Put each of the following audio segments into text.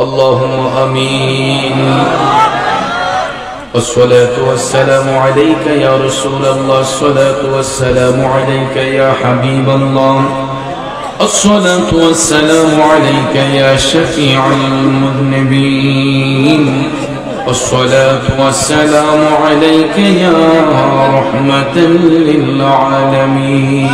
اللهم آمين. الصلاة والسلام عليك يا رسول الله، الصلاة والسلام عليك يا حبيب الله، الصلاة والسلام عليك يا شفيع المذنبين، الصلاة والسلام عليك يا رحمة للعالمين.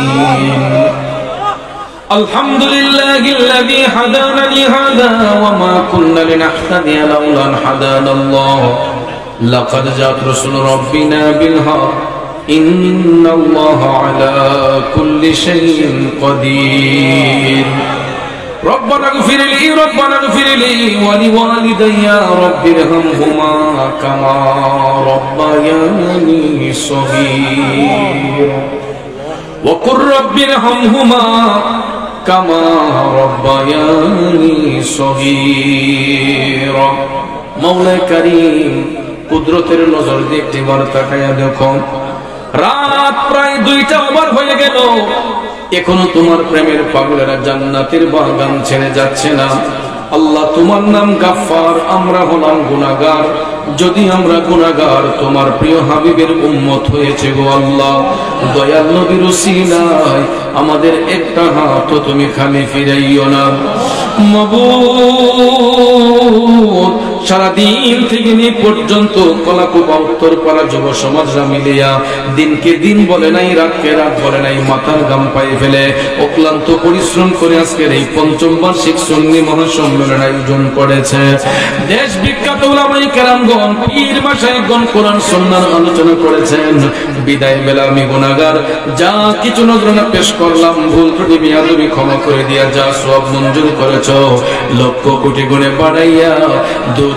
الحمد لله الذي هدانا لهذا وما كنا لنهتدي لولا أن هدانا الله، لقد جاءت رسل ربنا بالحق، إن الله على كل شيء قدير. ربنا اغفر لي ربنا اغفر لي ولوالدي رب ارحمهما كما ربياني صغيرا وقل رب ارحمهما كما ربياني صغيرا. مولا كريم কুদরতের নজর দিয়ে একটিবার তাকায়া দেখো, রাত প্রায় 2টা ওভার হয়ে গেল, এখনো তোমার প্রেমের পাগলেরা জান্নাতের বাগান ছেড়ে যাচ্ছে না। আল্লাহ, তোমার নাম গাফফার, আমরা হলাম গুনাহগার। যদি আমরা গুনাহগার, তোমার প্রিয় হাবিবের উম্মত হয়েছে গো আল্লাহ, দয়াল নবীর উসিলায় আমাদের একটা হাত তুমি খালি ফিরাইও না। মাবুদ, সারাদিন থেকে নিয়ে পর্যন্ত কলাকুপা উত্তরপাড়া যুব সমাজরা মিলিয়া দিনকে দিন বলে নাই, রাতকে রাত বলে নাই, মাথার গাম পায়ে ফেলে অক্লান্ত পরিশ্রম করে আজকের এই 5ম বার্ষিক সুন্নি মহাসম্মেলন আয়োজন করেছে। দেশ বিখ্যাত উলামায়ে কেরামগণ, পীর মাশায়েখগণ কোরআন সুন্নাহর আলোচনা করেছেন। বিদায় বেলা আমি গুনাহগার, যা কিছু নজরানা পেশ করলাম, ভুল ত্রুটি বিয়াদবি ক্ষমা করে দিয়া যা সওয়াব মঞ্জুর করেছো, লক্ষ কোটি গুণে বাড়াইয়া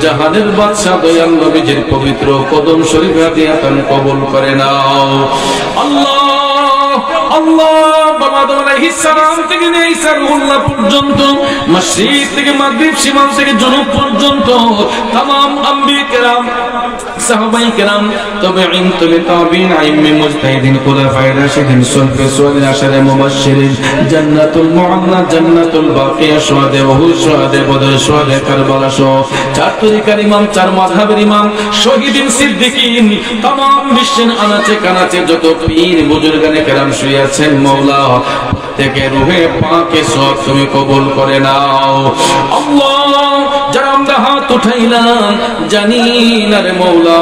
জাহানের বাদশা দয়াল নবীজির পবিত্র কদম শরীফে হাদিয়াতান কবুল করে নাও। আল্লাহ আল্লাহ, বাবা আদম আলাইহিস সালাম থেকে নিয়ে ঈসা রুহুল্লাহ পর্যন্ত, মাশরিক থেকে মাগরিব, শিমাল থেকে জুনুব পর্যন্ত तमाम আম্বিয়া কেরাম, সাহাবায়ে কেরাম, তাবেঈন, তাবেঈন, আইম্মে মুজতাহিদিন, খুলাফায়ে রাশিদিন, সুলফে সালিহিন, আশারে মুবাশশিরিন, জান্নাতুল মুআল্লা, জান্নাতুল বাকিয়া, শুহাদা, ওহুদ শুহাদা, বদর শুহাদা, কারবালা সহ 4 তরিকার ইমাম, 4 মাযহাবের ইমাম, শহীদিন, সিদ্দিকিন, तमाम বিশ্বের আনাচে কানাচে যত পীর বুজুর্গানে কেরাম শুয়ে আছেন, মাওলা প্রত্যেকের রূহে পাকে সওয়াব তুমি কবুল করে নাও। আল্লাহ, যারা আমরা হাত উঠাইলাম, জানি না রে মাওলা,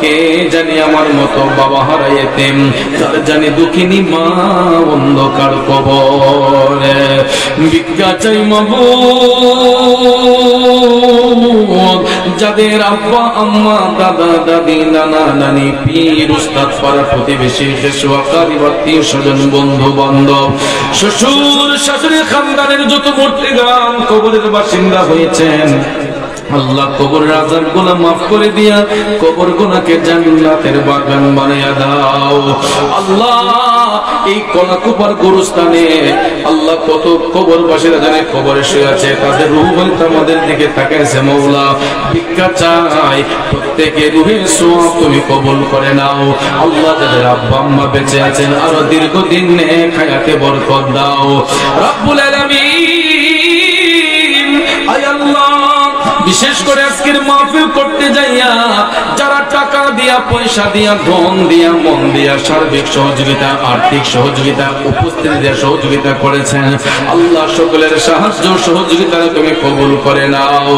কে জানি আমার মতো বাবা হারায় এতিম, যারা জানি দুঃখিনী মা অন্ধকার কবরে, ভিক্ষা চাই মাবুদ, যাদের আব্বা আম্মা, দাদা দাদি, নানা নানি, পীর উস্তাদ, পাড়া প্রতিবেশী, দেশওয়াকারী, আত্মীয় স্বজন, বন্ধু বান্ধব, শ্বশুর শাশুড়ি, খানদানের যত মূর্তিগান কবরের বাসিন্দা হয়েছেন, আল্লাহ কবরের আযাবগুলো মাফ করে দিয়া কবর গুনাহকে জান্নাতের বাগান বানায়া দাও। আল্লাহ, এই কলাকুপার গোরস্থানে আল্লাহ কত কবরবাসীরা জানে কবরে শুয়ে আছে, তাদের রূহ হয়তো আমাদের দিকে তাকাইছে, মাওলা ভিক্ষা চাই, প্রত্যেকের রূহের সওয়াব তুমি কবুল করে নাও। আল্লাহ, যাদের আব্বা আম্মা বেঁচে আছেন, আরো দীর্ঘদিন নেক হায়াতে বরকত দাও রব্বুল আলামিন। আয় আল্লাহ, বিশেষ করে আজকের মাহফিল করতে যাইয়া যারা টাকা দিয়া, পয়সা দিয়া, ধন দিয়া, মন দিয়া, সার্বিক সহযোগিতা, আর্থিক সহযোগিতা, উপস্থিতি দিয়া সহযোগিতা করেছেন, আল্লাহ সকলের সাহায্য সহযোগিতা তুমি কবুল করে নাও।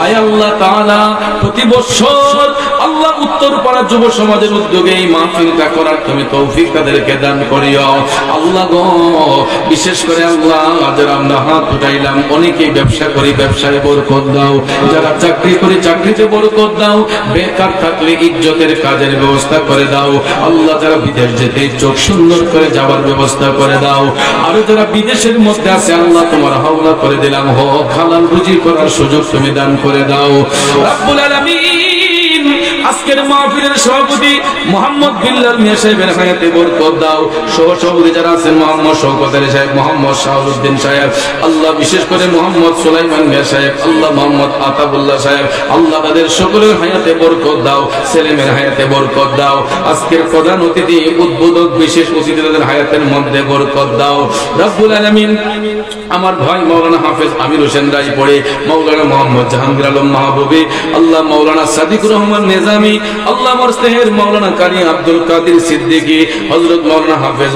আয় আল্লাহ তাআলা, প্রতি বছর আল্লাহ উত্তরপাড়া যুব সমাজের উদ্যোগে এই মাহফিলটা করার তুমি তৌফিক তাদেরকে দান করিও। আল্লাহ গো, বিশেষ করে আল্লাহ, যারা আমরা হাত উঠাইলাম, অনেকেই ব্যবসা করি, ব্যবসায় বরকত দাও, যারা চাকরি করে চাকরিতে বরকত দাও, বেকার থাকলে ইজ্জতের কাজের ব্যবস্থা করে দাও। আল্লাহ, যারা বিদেশ যেতে চোখ সুন্দর করে যাওয়ার ব্যবস্থা করে দাও, আর যারা বিদেশের মধ্যে আছে, আল্লাহ তোমার হাওলা করে দিলাম, হক হালাল রুজি করার সুযোগ তুমি দান করে দাও রব্বুল আলামিন। আজকের মাহফিলের সভাপতি মোহাম্মদ বিল্লাল মিয়া সাহেবের হায়াতে বরকত দাও, সহসভাপতি যারা আছেন মোহাম্মদ শওকত আলী সাহেব, মোহাম্মদ শাহরুদ্দিন সাহেব, আল্লাহ বিশেষ করে মোহাম্মদ সুলাইমান মিয়া সাহেব, আল্লাহ মোহাম্মদ আতাবুল্লাহ সাহেব, আল্লাহ তাদের সকলের হায়াতে বরকত দাও, ছেলেমেয়ের হায়াতে বরকত দাও। আজকের প্রধান অতিথি, উদ্বোধক, বিশেষ অতিথিদের হায়াতের মধ্যে বরকত দাও রব্বুল আলামিন। আমার ভাই মাওলানা হাফেজ আমির হোসেন রায়পুরে, মাওলানা মোহাম্মদ জাহাঙ্গীর আলম মাহবুবী, আল্লাহ মাওলানা সাদিকুর রহমান নিজামী, আল্লাহ আমার স্নেহের মাওলানা কারি আব্দুল কাদের সিদ্দিকী, হযরত মাওলানা হাফেজ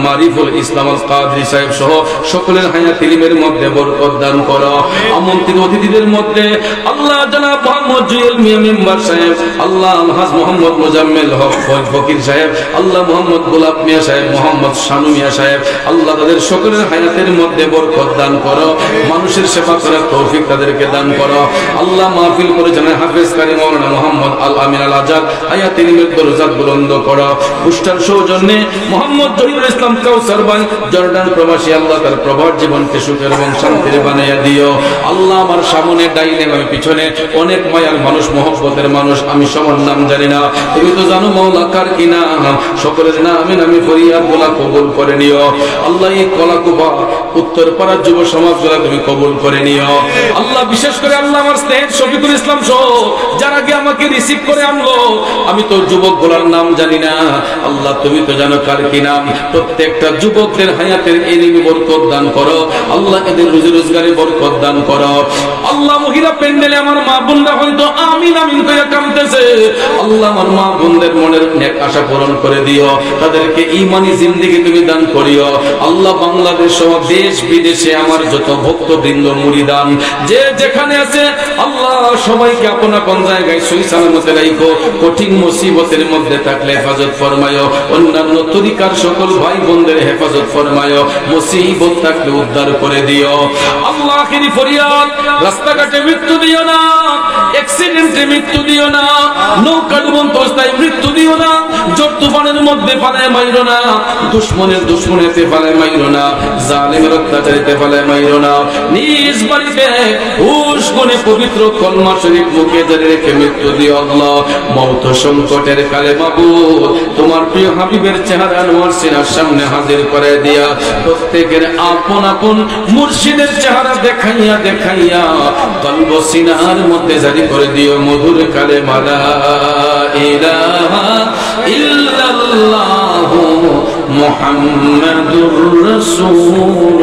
মারিফুল ইসলাম আল কাদরি সাহেব সহ সকলের হায়াত ইলমের মধ্যে বরকত দান করো। আমন্ত্রিত অতিথিদের মধ্যে আল্লাহ জনাব মোহাম্মদ জুয়েল মিয়া মেম্বার সাহেব, আল্লাহ আলহাজ মোহাম্মদ মোজাম্মেল হক ফকির সাহেব, আল্লাহ মোহাম্মদ গোলাপ মিয়া সাহেব, মোহাম্মদ শানু মিয়া সাহেব, আল্লাহ তাদের সকলের হায়াতের মধ্যে বরকত দান করো। মানুষের সেবা করার তৌফিক তাদেরকে দান করো। আল্লাহ মাহফিল করে জানেন হাফেজ কারি মাওলানা মোহাম্মদ আল আমিন আল আজাদ হায়াত ইলমের দরজাত বুলন্দ করো। পুষ্টার সৌজন্যে মোহাম্মদ জহিরুল ইসলাম কাউসার ভাই জর্ডান প্রবাসী, আল্লাহ তার প্রভার জীবনকে সুখের এবং শান্তির বানাইয়া দিও। আল্লাহ আমার সামনে ডাইনে আমি পিছনে অনেক মায়ার মানুষ, মহব্বতের মানুষ, আমি সবার নাম জানি না, তুমি তো জানো মাওলা কার কি নাম, সকলের নামে নামে ফরিয়াদ গুলা কবুল করে নিও। আল্লাহ এই কলাকুবা উত্তরপাড়ার যুব সমাজ গুলা তুমি কবুল করে নিও। আল্লাহ বিশেষ করে আল্লাহ আমার স্নেহের শফিকুল ইসলাম সহ যারা আগে আমাকে রিসিভ করে আনলো, আমি তো যুবক গুলার নাম জানি না, আল্লাহ তুমি তো জানো কার কি নাম। প্রত্যেকটা যুবকদের হায়াতের ইলমে বরকত দান করো আল্লাহ, এদের রুজি রোজগারে বরকত দান করো আল্লাহ। মহিলা প্যান্ডেলে আমার মা বোনরা হয়তো আমিন আমিন করে কাঁদতেছে, আল্লাহ আমার মা বোনদের মনের নেক আশা পূরণ করে দিও, তাদেরকে ঈমানি জিন্দেগি তুমি দান করিও আল্লাহ। বাংলাদেশ সহ দেশ বিদেশে আমার যত ভক্তবৃন্দ মুরিদান যে যেখানে আছে আল্লাহ সবাইকে আপন আপন জায়গায় সহি সালামতে রাখো, কঠিন মুসিবতের মধ্যে থাকলে হেফাজত ফরমায়ো, অন্যান্য তরিকার সকল ভাই বোনদের হেফাজত ফরমায়ো, মুসিবত থাকলে উদ্ধার করে দিও আল্লাহ। আখিরি ফরিয়াদ, রাস্তাঘাটে মৃত্যু দিও না, অ্যাক্সিডেন্টে মৃত্যু দিও না, নৌকা ডুবন্ত অবস্থায় মৃত্যু দিও না, ঝড় তুফানের মধ্যে ফালায় মাইরো না, দুশমনের দুশমনেতে ফালায় মাইরো না, জালিমের অত্যাচারিতে ফালায় মাইরো না, নিজ বাড়িতে হুশ গুণে পবিত্র কলমা শরীফ মুখে ধরে রেখে মৃত্যু দিও আল্লাহ। মওত সংকটের কালে মাবুদ তোমার প্রিয় হাবিবের চেহারা আনোয়ার সিনার সামনে হাজির করে দিয়া প্রত্যেকের আপন আপন মুর্শিদের চেহারা দেখাইয়া দেখাইয়া কলব সিনার মধ্যে জারি করে দিও মধুর কালেমা লা ইলাহা ইল্লাল্লাহু মুহাম্মাদুর রাসূলুল্লাহ।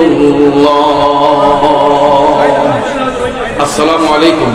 আসসালামু আলাইকুম।